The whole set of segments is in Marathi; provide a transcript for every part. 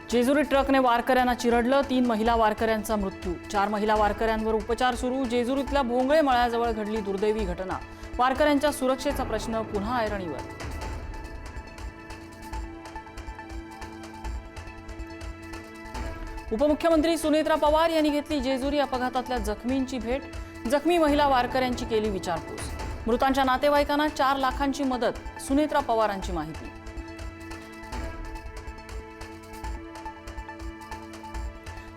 जेजुरी ट्रकने वारकऱ्यांना चिरडलं, 3 महिला वारकऱ्यांचा मृत्यू, 4 महिला वारकऱ्यांवर उपचार सुरू। जेजुरीतल्या भोंगळे मळ्याजवळ घडली दुर्दैवी घटना, वारकऱ्यांच्या सुरक्षेचा प्रश्न पुन्हा ऐरणीवर। उपमुख्यमंत्री सुनेत्रा पवार यांनी घेतली जेजुरी अपघातातल्या जखमींची भेट, जखमी महिला वारकऱ्यांची केली विचारपूस। मृतांच्या नातेवाईकांना 4 लाखांची मदत, सुनेत्रा पवारांची माहिती।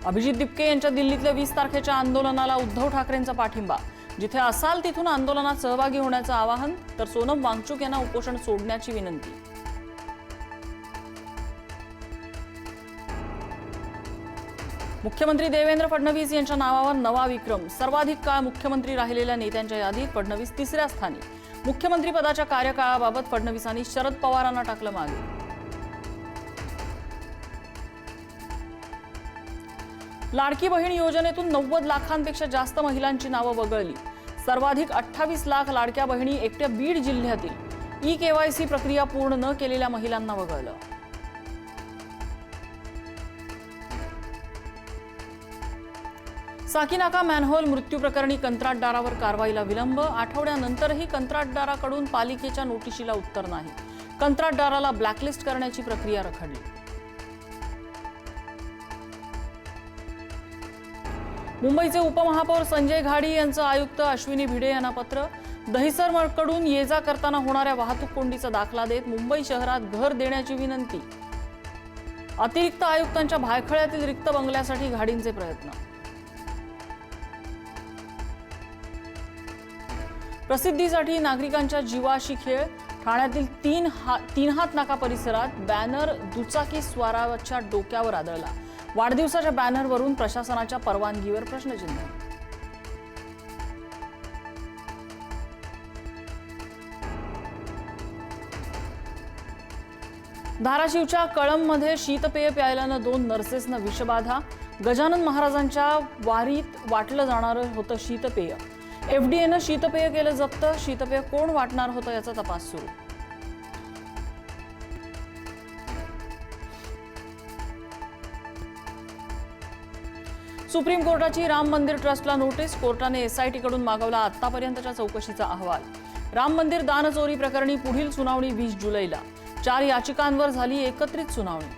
अभिजित दिपके यांच्या दिल्लीतल्या 20 तारखेच्या आंदोलनाला उद्धव ठाकरेंचा पाठिंबा, जिथे असाल तिथून आंदोलनात सहभागी होण्याचं आवाहन, तर सोनम वांगचुक यांना उपोषण सोडण्याची विनंती। मुख्यमंत्री देवेंद्र फडणवीस यांच्या नावावर नवा विक्रम, सर्वाधिक काळ मुख्यमंत्री राहिलेल्या नेत्यांच्या यादीत फडणवीस 3ऱ्या स्थानी। मुख्यमंत्री पदाच्या कार्यकाळाबाबत फडणवीसांनी शरद पवारांना टाकलं मागे। लाडकी बहीण योजनेतून 90 लाखांपेक्षा जास्त महिलांची नावं वगळली, सर्वाधिक 28 लाख लाडक्या बहिणी एकट्या बीड जिल्ह्यातील। ई-केवायसी प्रक्रिया पूर्ण न केलेल्या महिलांना वगळलं। साकीनाका मॅनहोल मृत्यू प्रकरणी कंत्राटदारावर कारवाईला विलंब, आठवड्यानंतरही कंत्राटदाराकडून पालिकेच्या नोटिशीला उत्तर नाही। कंत्राटदाराला ब्लॅकलिस्ट करण्याची प्रक्रिया रखडली। मुंबईचे उपमहापौर संजय घाडी यांचं आयुक्त अश्विनी भिडे यांना पत्र, दहिसरकडून ये-जा करताना होणाऱ्या वाहतूक कोंडीचा दाखला देत मुंबई शहरात घर देण्याची विनंती। अतिरिक्त आयुक्तांच्या भायखळ्यातील रिक्त बंगल्यासाठी घाडींचे प्रयत्न। प्रसिद्धीसाठी नागरिकांच्या जीवाशी खेळ, ठाण्यातील तीन हात नाका परिसरात बॅनर दुचाकी स्वाराच्या डोक्यावर आदळला, वाढदिवसाच्या बॅनरवरून प्रशासनाच्या परवानगीवर प्रश्नचिन्ह। धाराशिवच्या कळंबमध्ये शीतपेय प्यायल्यानं 2 नर्सेसना विषबाधा, गजानन महाराजांच्या वारीत वाटलं जाणारं होतं शीतपेय। एफडीएनं शीतपेय केलं जप्त, शीतपेय कोण वाटणार होतं याचा तपास सुरू। सुप्रीम कोर्टाची राम मंदिर ट्रस्टला नोटीस, कोर्टाने एसआयटी कडून मागवला आतापर्यंतच्या चौकशीचा अहवाल। राम मंदिर दानचोरी प्रकरणी पुढील सुनावणी 20 जुलैला, 4 याचिकांवर झाली एकत्रित सुनावणी।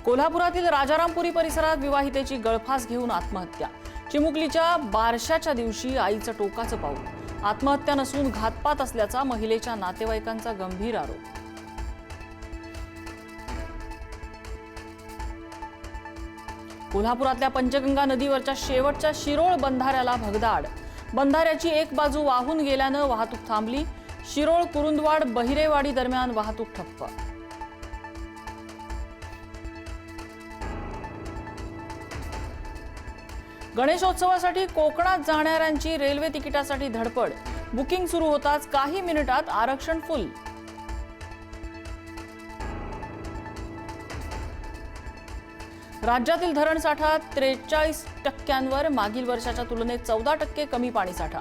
कोल्हापुरातील राजारामपुरी परिसरात विवाहितेची गळफास घेऊन आत्महत्या, चिमुकलीच्या बारशाच्या दिवशी आईचं टोकाचं पाऊल, आत्महत्या नसून घातपात असल्याचा महिलेच्या नातेवाईकांचा गंभीर आरोप। कोल्हापुरातल्या पंचगंगा नदीवरच्या शेवटच्या शिरोळ बंधाऱ्याला भगदाड, बंधाऱ्याची एक बाजू वाहून गेल्यानं वाहतूक थांबली, शिरोळ कुरुंदवाड बहिरेवाडी दरम्यान वाहतूक ठप्प। गणेशोत्सवासाठी कोकणात जाणाऱ्यांची रेल्वे तिकिटासाठी धडपड, बुकिंग सुरू होताच काही मिनिटात आरक्षण फुल। राज्यातील धरणसाठा 43% मागील वर्षाच्या तुलनेत 14% कमी पाणीसाठा।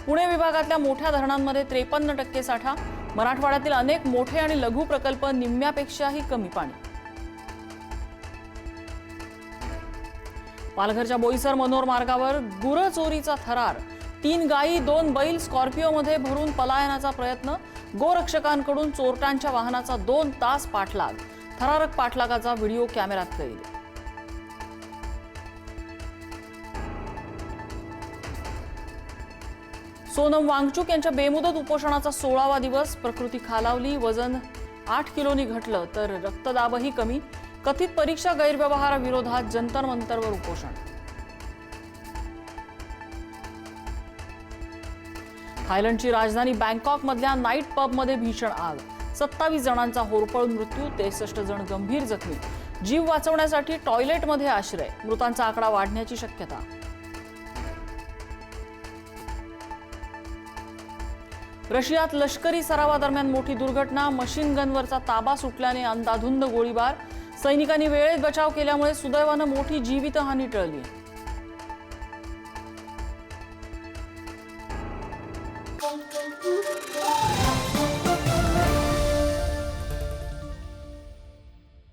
पुणे विभागातल्या मोठ्या धरणांमध्ये 53% साठा, मराठवाड्यातील अनेक मोठे आणि लघु प्रकल्प निम्म्यापेक्षाही कमी पाणी। पालघरच्या बोईसर मनोर मार्गावर गुरं चोरीचा थरार, 3 गायी 2 बैल स्कॉर्पिओमध्ये भरून पलायनाचा प्रयत्न, गोरक्षकांकडून चोरट्यांच्या वाहनाचा 2 तास पाठलाग, थरारक पाठलागाचा व्हिडिओ कॅमेऱ्यात कैद। सोनम वांगचुक यांच्या बेमुदत उपोषणाचा 16वा दिवस, प्रकृती खालावली, वजन 8 किलोनी घटलं तर रक्तदाबही कमी, कथित परीक्षा गैरव्यवहाराविरोधात जंतर मंतरवर उपोषण। थायलंडची राजधानी बँकॉक मधल्या नाईट पबमध्ये भीषण आग, 27 जणांचा होरपळून मृत्यू, 63 जण गंभीर जखमी, जीव वाचवण्यासाठी टॉयलेटमध्ये आश्रय, मृतांचा आकडा वाढण्याची शक्यता। रशियात लष्करी सरावादरम्यान मोठी दुर्घटना, मशीन गनवरचा ताबा सुटल्याने अंधाधुंद गोळीबार, सैनिकांनी वेळेत बचाव केल्यामुळे सुदैवानं मोठी जीवितहानी टळली।